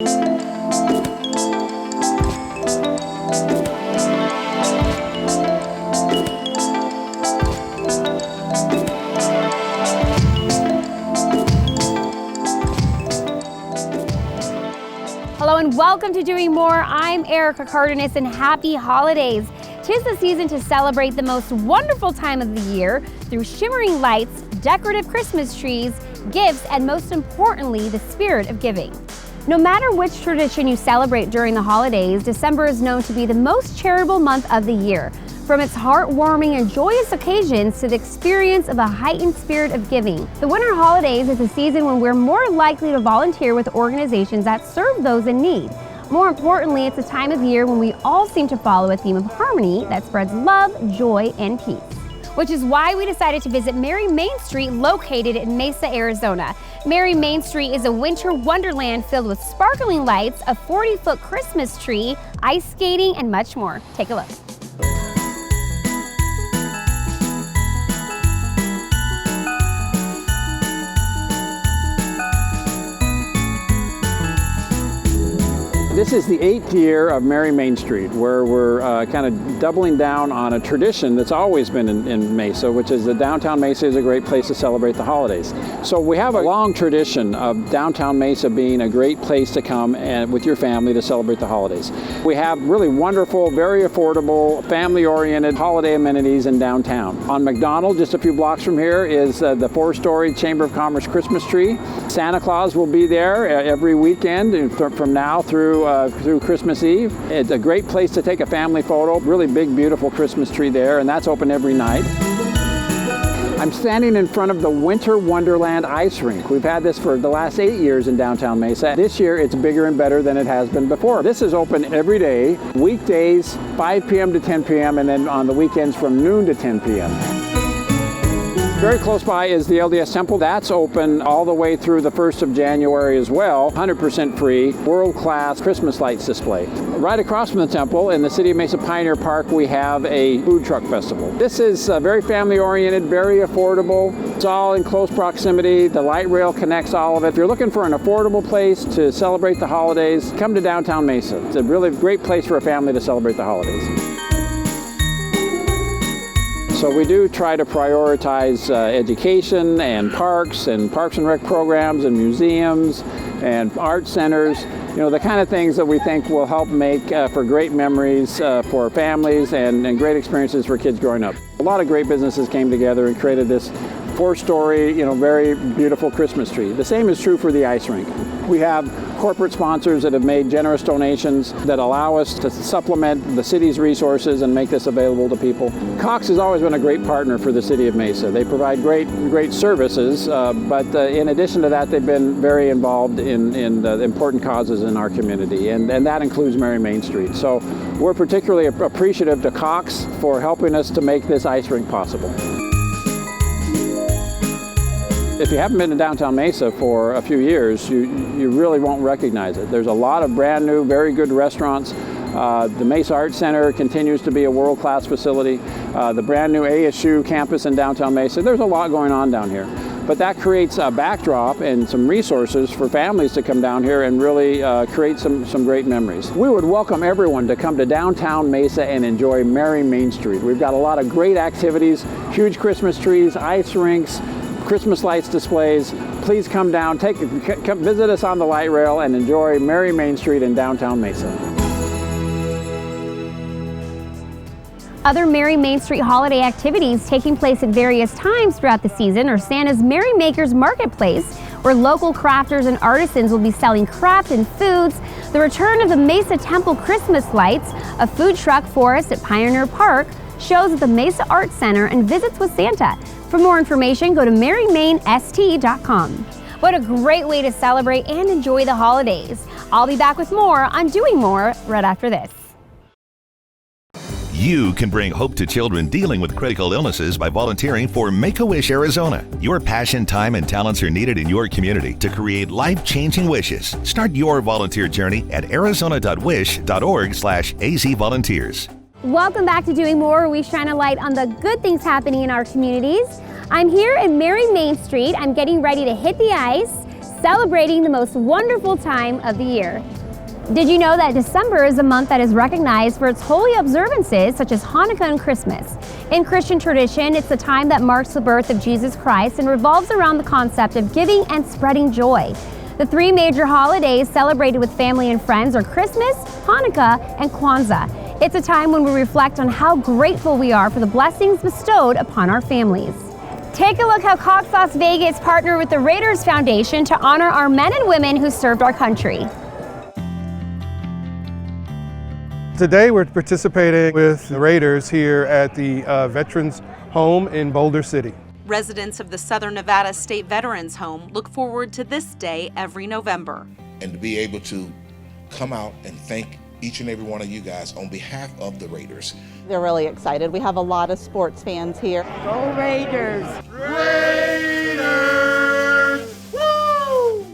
Hello and welcome to Doing More. I'm Erica Cardenas and happy holidays. 'Tis the season to celebrate the most wonderful time of the year through shimmering lights, decorative Christmas trees, gifts, and most importantly, the spirit of giving. No matter which tradition you celebrate during the holidays, December is known to be the most charitable month of the year. From its heartwarming and joyous occasions to the experience of a heightened spirit of giving. The winter holidays is a season when we're more likely to volunteer with organizations that serve those in need. More importantly, it's a time of year when we all seem to follow a theme of harmony that spreads love, joy, and peace. Which is why we decided to visit Merry Main Street located in Mesa, Arizona. Merry Main Street is a winter wonderland filled with sparkling lights, a 40-foot Christmas tree, ice skating, and much more. Take a look. This is the 8th year of Merry Main Street, where we're kind of doubling down on a tradition that's always been in Mesa, which is that downtown Mesa is a great place to celebrate the holidays. So we have a long tradition of downtown Mesa being a great place to come and with your family to celebrate the holidays. We have really wonderful, very affordable, family-oriented holiday amenities in downtown. On McDonald, just a few blocks from here, is the 4-story Chamber of Commerce Christmas tree. Santa Claus will be there every weekend from now through Christmas Eve. It's a great place to take a family photo. Really big, beautiful Christmas tree there, and that's open every night. I'm standing in front of the Winter Wonderland ice rink. We've had this for the last 8 years in downtown Mesa. This year it's bigger and better than it has been before. This is open every day, weekdays 5 p.m. to 10 p.m. and then on the weekends from noon to 10 p.m. Very close by is the LDS Temple. That's open all the way through the 1st of January as well. 100% free, world-class Christmas lights display. Right across from the temple in the City of Mesa Pioneer Park, we have a food truck festival. This is very family-oriented, very affordable. It's all in close proximity. The light rail connects all of it. If you're looking for an affordable place to celebrate the holidays, come to downtown Mesa. It's a really great place for a family to celebrate the holidays. So we do try to prioritize education and parks and rec programs and museums and art centers, you know, the kind of things that we think will help make for great memories for families and great experiences for kids growing up. A lot of great businesses came together and created this 4-story, you know, very beautiful Christmas tree. The same is true for the ice rink. We have corporate sponsors that have made generous donations that allow us to supplement the city's resources and make this available to people. Cox has always been a great partner for the City of Mesa. They provide great services, but in addition to that, they've been very involved in the important causes in our community, and that includes Merry Main Street. So we're particularly appreciative to Cox for helping us to make this ice rink possible. If you haven't been to downtown Mesa for a few years, you really won't recognize it. There's a lot of brand new, very good restaurants. The Mesa Art Center continues to be a world-class facility. The brand new ASU campus in downtown Mesa. There's a lot going on down here. But that creates a backdrop and some resources for families to come down here and really create some great memories. We would welcome everyone to come to downtown Mesa and enjoy Merry Main Street. We've got a lot of great activities, huge Christmas trees, ice rinks, Christmas lights displays. Please come down, come visit us on the light rail and enjoy Merry Main Street in downtown Mesa. Other Merry Main Street holiday activities taking place at various times throughout the season are Santa's Merry Makers Marketplace, where local crafters and artisans will be selling crafts and foods, the return of the Mesa Temple Christmas Lights, a food truck forest at Pioneer Park, shows at the Mesa Art Center, and visits with Santa. For more information, go to merrymainst.com. What a great way to celebrate and enjoy the holidays. I'll be back with more on Doing More right after this. You can bring hope to children dealing with critical illnesses by volunteering for Make-A-Wish Arizona. Your passion, time, and talents are needed in your community to create life-changing wishes. Start your volunteer journey at arizona.wish.org/azvolunteers. Welcome back to Doing More, where we shine a light on the good things happening in our communities. I'm here at Merry Main Street. I'm getting ready to hit the ice, celebrating the most wonderful time of the year. Did you know that December is a month that is recognized for its holy observances such as Hanukkah and Christmas? In Christian tradition, it's the time that marks the birth of Jesus Christ and revolves around the concept of giving and spreading joy. The three major holidays celebrated with family and friends are Christmas, Hanukkah, and Kwanzaa. It's a time when we reflect on how grateful we are for the blessings bestowed upon our families. Take a look how Cox Las Vegas partnered with the Raiders Foundation to honor our men and women who served our country. Today we're participating with the Raiders here at the Veterans Home in Boulder City. Residents of the Southern Nevada State Veterans Home look forward to this day every November. And to be able to come out and thank each and every one of you guys on behalf of the Raiders. They're really excited. We have a lot of sports fans here. Go Raiders! Raiders! Woo!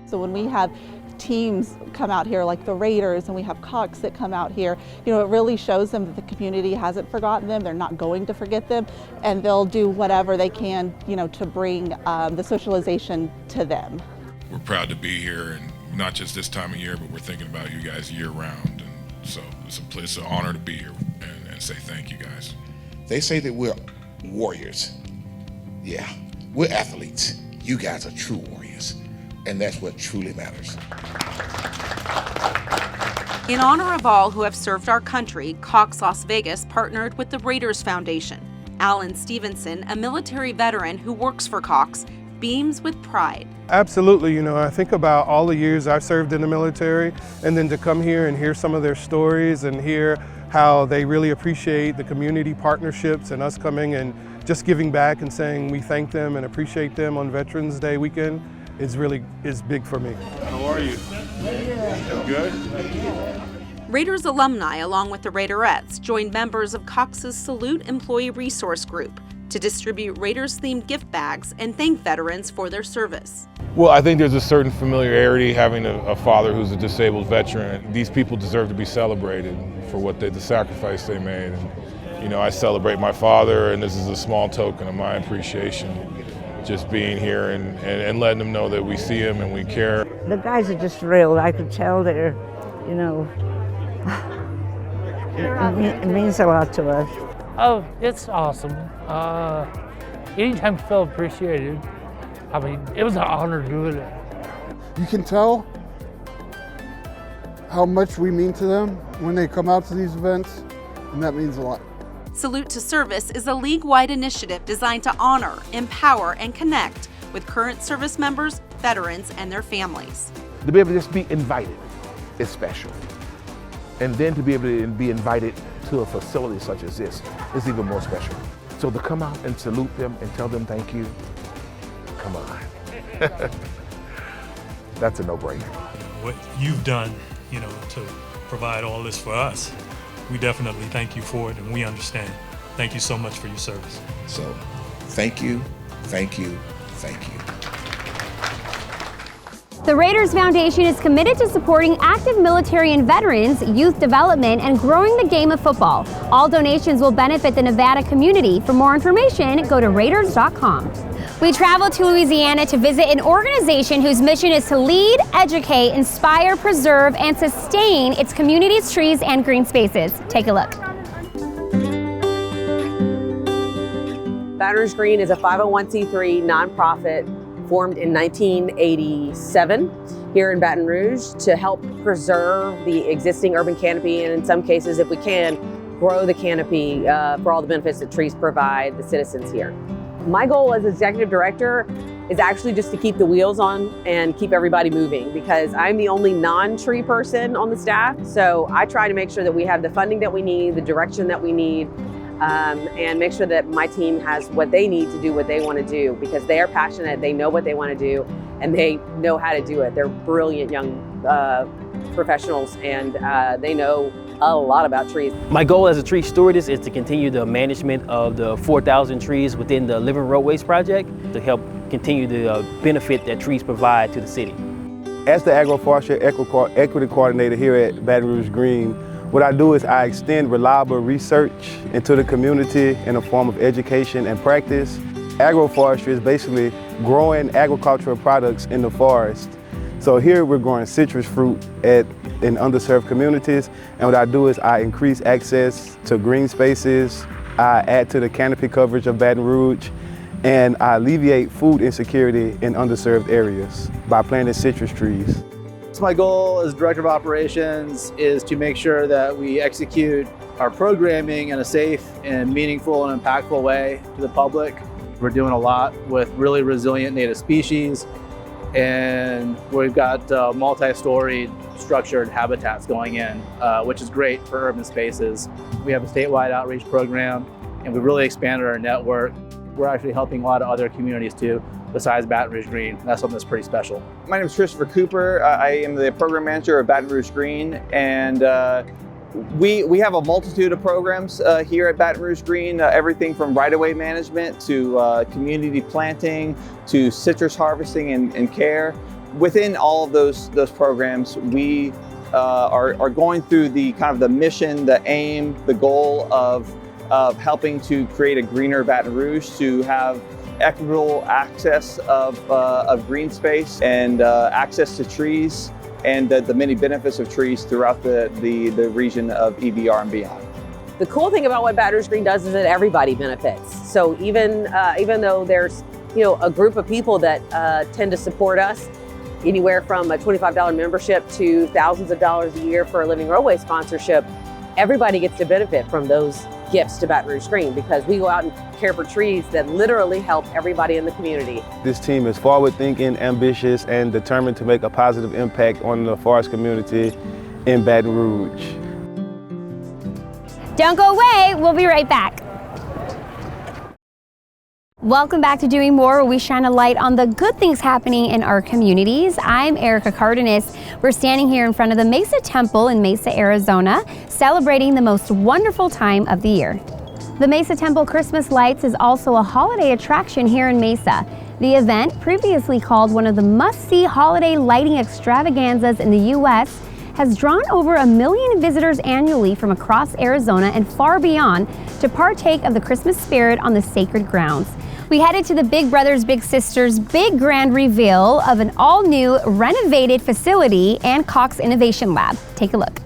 So when we have teams come out here like the Raiders and we have Cox that come out here, you know, it really shows them that the community hasn't forgotten them. They're not going to forget them, and they'll do whatever they can, you know, to bring the socialization to them. We're proud to be here, and not just this time of year, but we're thinking about you guys year round. And so it's an honor to be here and say thank you guys. They say that we're warriors. Yeah, we're athletes. You guys are true warriors. And that's what truly matters. In honor of all who have served our country, Cox Las Vegas partnered with the Raiders Foundation. Alan Stevenson, a military veteran who works for Cox, beams with pride. Absolutely, you know, I think about all the years I've served in the military, and then to come here and hear some of their stories and hear how they really appreciate the community partnerships and us coming and just giving back and saying we thank them and appreciate them on Veterans Day weekend is big for me. How are you? Good? Raiders alumni, along with the Raiderettes, joined members of Cox's Salute Employee Resource Group to distribute Raiders-themed gift bags and thank veterans for their service. Well, I think there's a certain familiarity having a father who's a disabled veteran. These people deserve to be celebrated for the sacrifice they made. And, you know, I celebrate my father, and this is a small token of my appreciation. Just being here and letting them know that we see them and we care. The guys are just thrilled. I could tell they're, you know, it means a lot to us. Oh, it's awesome. Anytime you feel appreciated, I mean, it was an honor doing it. You can tell how much we mean to them when they come out to these events, and that means a lot. Salute to Service is a league-wide initiative designed to honor, empower, and connect with current service members, veterans, and their families. To be able to just be invited is special. And then to be able to be invited to a facility such as this is even more special. So to come out and salute them and tell them thank you, come on. That's a no-brainer. What you've done, you know, to provide all this for us, we definitely thank you for it, and we understand. Thank you so much for your service. So, thank you, thank you, thank you. The Raiders Foundation is committed to supporting active military and veterans, youth development, and growing the game of football. All donations will benefit the Nevada community. For more information, go to Raiders.com. We traveled to Louisiana to visit an organization whose mission is to lead, educate, inspire, preserve, and sustain its community's trees and green spaces. Take a look. Baton Rouge Green is a 501c3 nonprofit formed in 1987 here in Baton Rouge to help preserve the existing urban canopy, and in some cases, if we can, grow the canopy for all the benefits that trees provide the citizens here. My goal as executive director is actually just to keep the wheels on and keep everybody moving, because I'm the only non-tree person on the staff. So I try to make sure that we have the funding that we need, the direction that we need, and make sure that my team has what they need to do what they want to do, because they are passionate, they know what they want to do, and they know how to do it. They're brilliant young professionals, and they know a lot about trees. My goal as a tree stewardess is to continue the management of the 4,000 trees within the Living Roadways project to help continue the benefit that trees provide to the city. As the agroforestry equity coordinator here at Baton Rouge Green, what I do is I extend reliable research into the community in the form of education and practice. Agroforestry is basically growing agricultural products in the forest. So here we're growing citrus fruit in underserved communities, and what I do is I increase access to green spaces, I add to the canopy coverage of Baton Rouge, and I alleviate food insecurity in underserved areas by planting citrus trees. My goal as Director of Operations is to make sure that we execute our programming in a safe and meaningful and impactful way to the public. We're doing a lot with really resilient native species, and we've got multi-storied structured habitats going in, which is great for urban spaces. We have a statewide outreach program, and we've really expanded our network. We're actually helping a lot of other communities too, besides Baton Rouge Green. That's something that's pretty special. My name is Christopher Cooper. I am the program manager of Baton Rouge Green, and we have a multitude of programs here at Baton Rouge Green, everything from right-of-way management to community planting to citrus harvesting and care. Within all of those programs, we are going through the kind of the mission, the aim, the goal of helping to create a greener Baton Rouge, to have equitable access of green space and access to trees, and the many benefits of trees throughout the region of EBR and beyond. The cool thing about what Baton Rouge Green does is that everybody benefits. So even though there's a group of people that tend to support us, anywhere from a $25 membership to thousands of dollars a year for a living roadway sponsorship, everybody gets to benefit from those gifts to Baton Rouge Green, because we go out and care for trees that literally help everybody in the community. This team is forward-thinking, ambitious, and determined to make a positive impact on the forest community in Baton Rouge. Don't go away, we'll be right back. Welcome back to Doing More, where we shine a light on the good things happening in our communities. I'm Erica Cardenas. We're standing here in front of the Mesa Temple in Mesa, Arizona, celebrating the most wonderful time of the year. The Mesa Temple Christmas Lights is also a holiday attraction here in Mesa. The event, previously called one of the must-see holiday lighting extravaganzas in the U.S., has drawn over 1 million visitors annually from across Arizona and far beyond to partake of the Christmas spirit on the sacred grounds. We headed to the Big Brothers Big Sisters big grand reveal of an all-new renovated facility and Cox Innovation Lab. Take a look.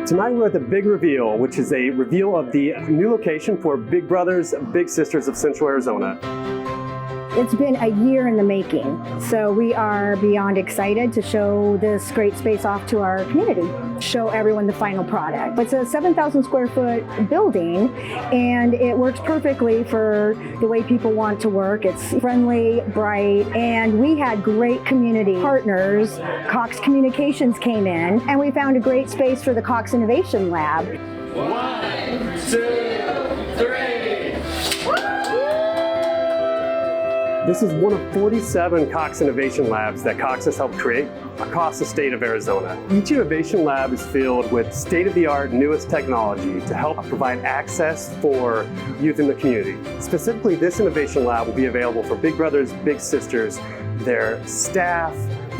Tonight we're at the big reveal, which is a reveal of the new location for Big Brothers Big Sisters of Central Arizona. It's been a year in the making, so we are beyond excited to show this great space off to our community, show everyone the final product. It's a 7,000 square foot building, and it works perfectly for the way people want to work. It's friendly, bright, and we had great community partners. Cox Communications came in, and we found a great space for the Cox Innovation Lab. 1, 2, 3. This is one of 47 Cox Innovation Labs that Cox has helped create across the state of Arizona. Each innovation lab is filled with state-of-the-art, newest technology to help provide access for youth in the community. Specifically, this innovation lab will be available for Big Brothers Big Sisters, their staff,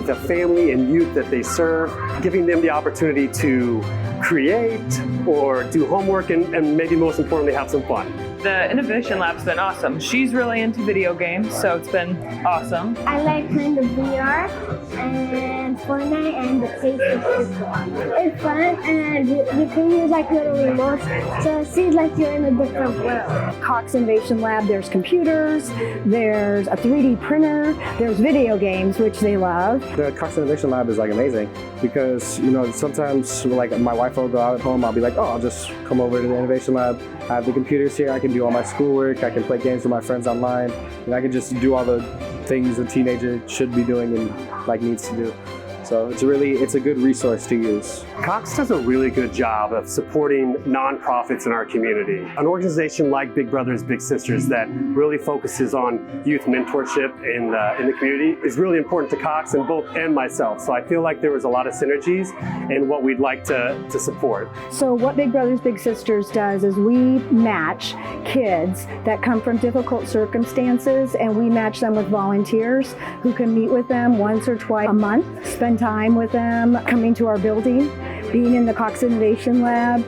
the family and youth that they serve, giving them the opportunity to create or do homework and maybe most importantly have some fun. The Innovation Lab's been awesome. She's really into video games, so it's been awesome. I like playing the VR and Fortnite and the PlayStation. It's fun, and you can use like little remotes, so it seems like you're in a different world. Cox Innovation Lab, there's computers, there's a 3D printer, there's video games, which they love. The Cox Innovation Lab is like amazing because, you know, sometimes like my wife will go out at home, I'll be like, oh, I'll just come over to the Innovation Lab. I have the computers here, I can do all my schoolwork, I can play games with my friends online, and I can just do all the things a teenager should be doing and like needs to do. So it's a good resource to use. Cox does a really good job of supporting nonprofits in our community. An organization like Big Brothers Big Sisters that really focuses on youth mentorship in the community is really important to Cox and myself. So I feel like there was a lot of synergies in what we'd like to support. So what Big Brothers Big Sisters does is we match kids that come from difficult circumstances, and we match them with volunteers who can meet with them once or twice a month, spend time with them, coming to our building. being in the Cox Innovation Lab,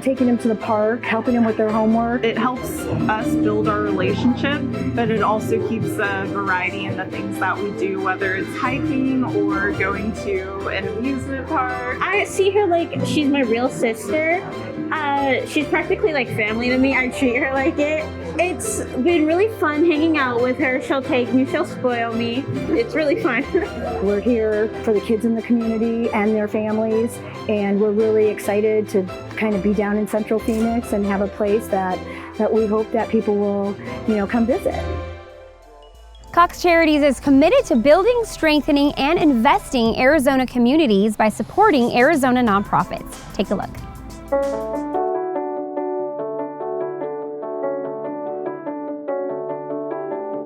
taking them to the park, helping them with their homework. It helps us build our relationship, but it also keeps a variety in the things that we do, whether it's hiking or going to an amusement park. I see her like she's my real sister. She's practically like family to me. I treat her like it. It's been really fun hanging out with her. She'll take me, she'll spoil me. It's really fun. We're here for the kids in the community and their families, and we're really excited to kind of be down in Central Phoenix and have a place that we hope that people will, come visit. Cox Charities is committed to building, strengthening, and investing Arizona communities by supporting Arizona nonprofits. Take a look.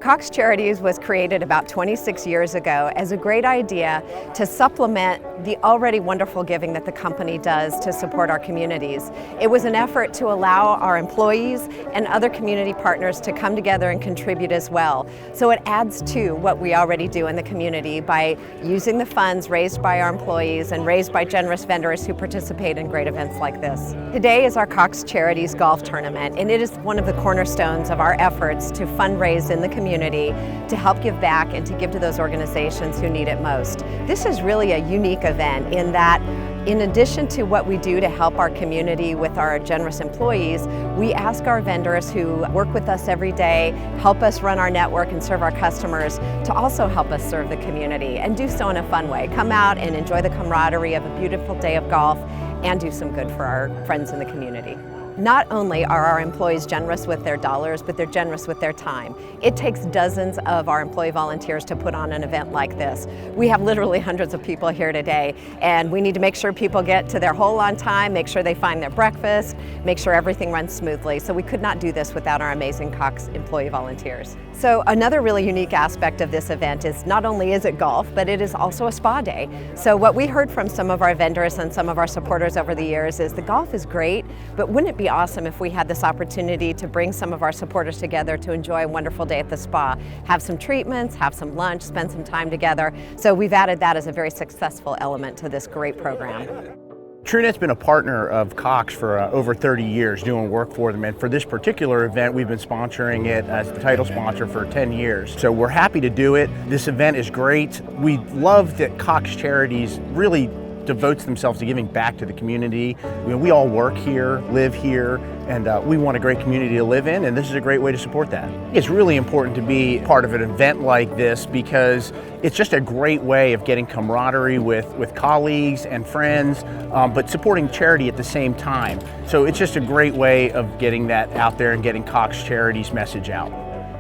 Cox Charities was created about 26 years ago as a great idea to supplement the already wonderful giving that the company does to support our communities. It was an effort to allow our employees and other community partners to come together and contribute as well. So it adds to what we already do in the community by using the funds raised by our employees and raised by generous vendors who participate in great events like this. Today is our Cox Charities Golf Tournament, and it is one of the cornerstones of our efforts to fundraise in the community to help give back and to give to those organizations who need it most. This is really a unique event in that, in addition to what we do to help our community with our generous employees, we ask our vendors who work with us every day, help us run our network and serve our customers, to also help us serve the community and do so in a fun way. Come out and enjoy the camaraderie of a beautiful day of golf and do some good for our friends in the community. Not only are our employees generous with their dollars, but they're generous with their time. It takes dozens of our employee volunteers to put on an event like this. We have literally hundreds of people here today, and we need to make sure people get to their hole on time, make sure they find their breakfast, make sure everything runs smoothly. So we could not do this without our amazing Cox employee volunteers. So another really unique aspect of this event is not only is it golf, but it is also a spa day. So what we heard from some of our vendors and some of our supporters over the years is the golf is great, but wouldn't it be awesome if we had this opportunity to bring some of our supporters together to enjoy a wonderful day at the spa, have some treatments, have some lunch, spend some time together. So we've added that as a very successful element to this great program. TrueNet's been a partner of Cox for over 30 years doing work for them, and for this particular event we've been sponsoring it as the title sponsor for 10 years. So we're happy to do it. This event is great. We love that Cox Charities really devotes themselves to giving back to the community. We all work here, live here, and we want a great community to live in, and this is a great way to support that. It's really important to be part of an event like this because it's just a great way of getting camaraderie with colleagues and friends, but supporting charity at the same time. So it's just a great way of getting that out there and getting Cox Charities' message out.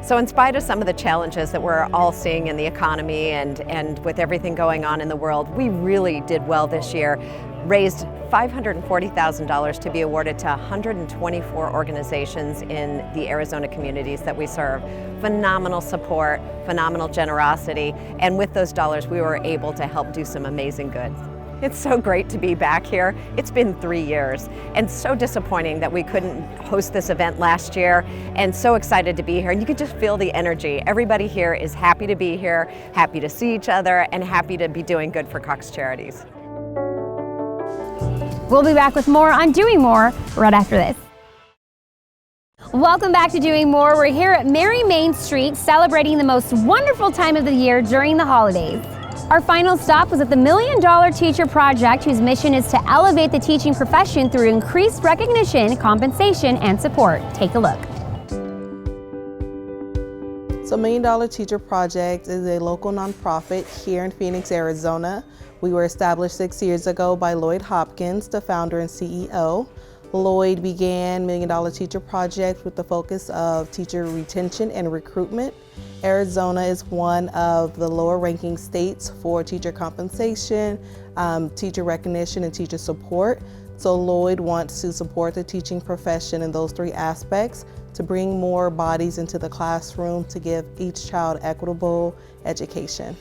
So in spite of some of the challenges that we're all seeing in the economy and with everything going on in the world, we really did well this year. Raised $540,000 to be awarded to 124 organizations in the Arizona communities that we serve. Phenomenal support, phenomenal generosity, and with those dollars we were able to help do some amazing good. It's so great to be back here. It's been 3 years, and so disappointing that we couldn't host this event last year, and so excited to be here. And you can just feel the energy. Everybody here is happy to be here, happy to see each other, and happy to be doing good for Cox Charities. We'll be back with more on Doing More right after this. Welcome back to Doing More. We're here at Mary Main Street celebrating the most wonderful time of the year during the holidays. Our final stop was at the $1 Million Teacher Project, whose mission is to elevate the teaching profession through increased recognition, compensation, and support. Take a look. So $1 Million Teacher Project is a local nonprofit here in Phoenix, Arizona. We were established 6 years ago by Lloyd Hopkins, the founder and CEO. Lloyd began $1 Million Teacher Project with the focus of teacher retention and recruitment. Arizona is one of the lower ranking states for teacher compensation, teacher recognition, and teacher support. So Lloyd wants to support the teaching profession in those three aspects to bring more bodies into the classroom to give each child equitable education.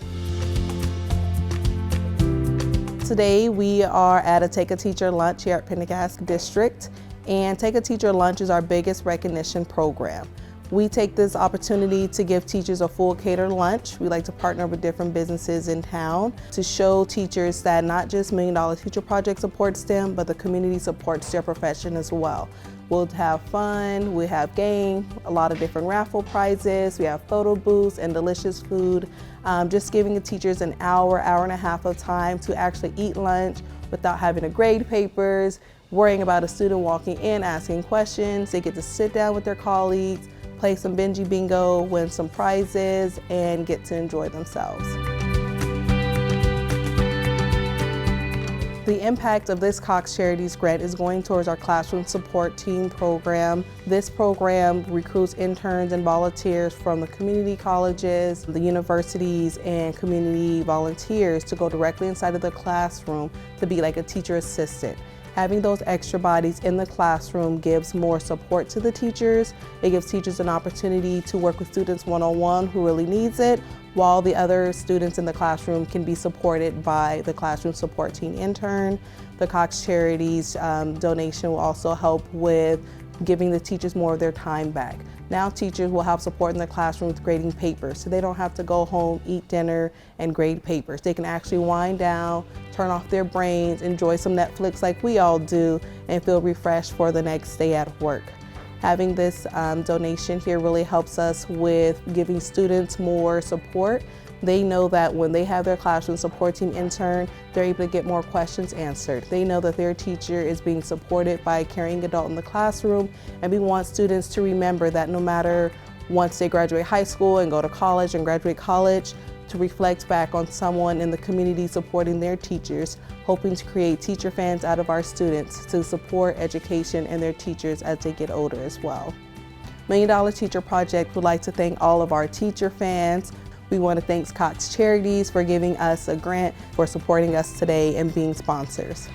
Today we are at a Take a Teacher lunch here at Pendergast District, and Take a Teacher lunch is our biggest recognition program. We take this opportunity to give teachers a full catered lunch. We like to partner with different businesses in town to show teachers that not just $1 Million Teacher Project supports them, but the community supports their profession as well. We'll have fun, we have game, a lot of different raffle prizes, we have photo booths and delicious food. Just giving the teachers an hour, hour and a half of time to actually eat lunch without having to grade papers, worrying about a student walking in, asking questions. They get to sit down with their colleagues, play some Benji Bingo, win some prizes, and get to enjoy themselves. The impact of this Cox Charities grant is going towards our classroom support team program. This program recruits interns and volunteers from the community colleges, the universities, and community volunteers to go directly inside of the classroom to be like a teacher assistant. Having those extra bodies in the classroom gives more support to the teachers. It gives teachers an opportunity to work with students one-on-one who really needs it, while the other students in the classroom can be supported by the classroom support team intern. The Cox Charities donation will also help with giving the teachers more of their time back. Now teachers will have support in the classroom with grading papers, so they don't have to go home, eat dinner, and grade papers. They can actually wind down, turn off their brains, enjoy some Netflix like we all do, and feel refreshed for the next day at work. Having this donation here really helps us with giving students more support. They know that when they have their classroom support team intern, they're able to get more questions answered. They know that their teacher is being supported by a caring adult in the classroom, and we want students to remember that no matter once they graduate high school and go to college and graduate college, to reflect back on someone in the community supporting their teachers, hoping to create teacher fans out of our students to support education and their teachers as they get older as well. $1 Million Teacher Project would like to thank all of our teacher fans. We want to thank Cox Charities for giving us a grant, for supporting us today and being sponsors.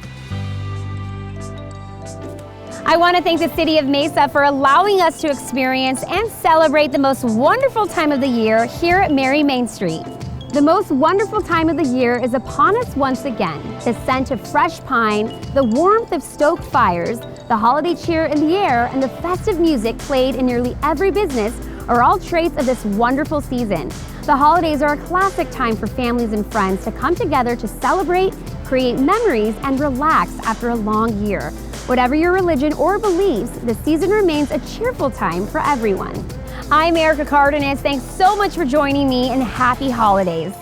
I want to thank the City of Mesa for allowing us to experience and celebrate the most wonderful time of the year here at Merry Main Street. The most wonderful time of the year is upon us once again. The scent of fresh pine, the warmth of stoked fires, the holiday cheer in the air, and the festive music played in nearly every business are all traits of this wonderful season. The holidays are a classic time for families and friends to come together to celebrate, create memories, and relax after a long year. Whatever your religion or beliefs, the season remains a cheerful time for everyone. I'm Erica Cardenas. Thanks so much for joining me, and happy holidays.